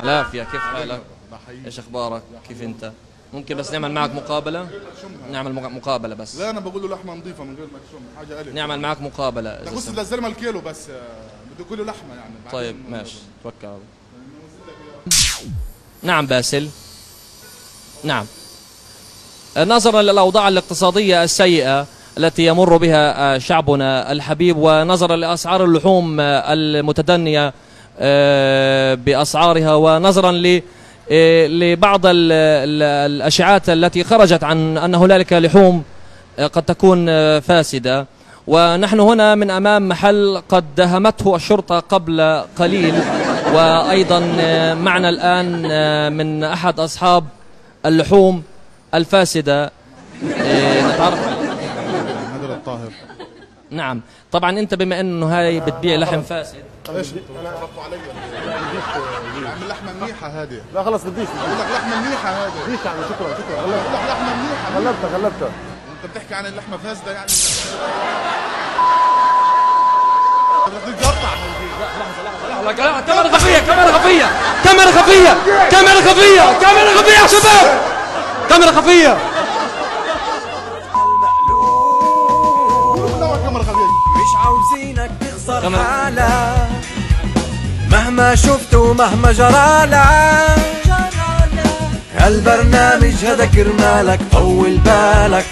العافية، كيف حالك؟ ايش اخبارك؟ كيف انت؟ ممكن بس نعمل معك مقابلة؟ نعمل مقابلة بس. لا انا بقول له لحمة نظيفة من غير ما تشم حاجة ألف. نعمل معك مقابلة. بص للزلمة الكيلو بس بده كله لحمة يعني. طيب ماشي، توكل. نعم باسل. نعم. نظرا للأوضاع الاقتصادية السيئة التي يمر بها شعبنا الحبيب، ونظرا لأسعار اللحوم المتدنية بأسعارها، ونظرا لبعض الأشعاعات التي خرجت عن أن هنالك لحوم قد تكون فاسدة، ونحن هنا من أمام محل قد داهمته الشرطة قبل قليل، وأيضا معنا الآن من أحد أصحاب اللحوم الفاسدة. نتعرف هذا الطاهر. نعم، طبعا أنت بما أنه هاي بتبيع لحم فاسد. ايش؟ انا عرفوا علي. عم لحمة منيحة هذه. لا خلص بديش. بقول لك لحمة منيحة هذه. بديش يعني، شكرا شكرا. بقول لك لحمة منيحة. غلبتها. انت بتحكي عن اللحمة فاسدة يعني. بدك تقطع لا كاميرا خفية يا شباب، كاميرا خفية. مش عاوزينك تخسر حالك مهما شفت ومهما جرالك. هالبرنامج هذا كرمالك، طول بالك.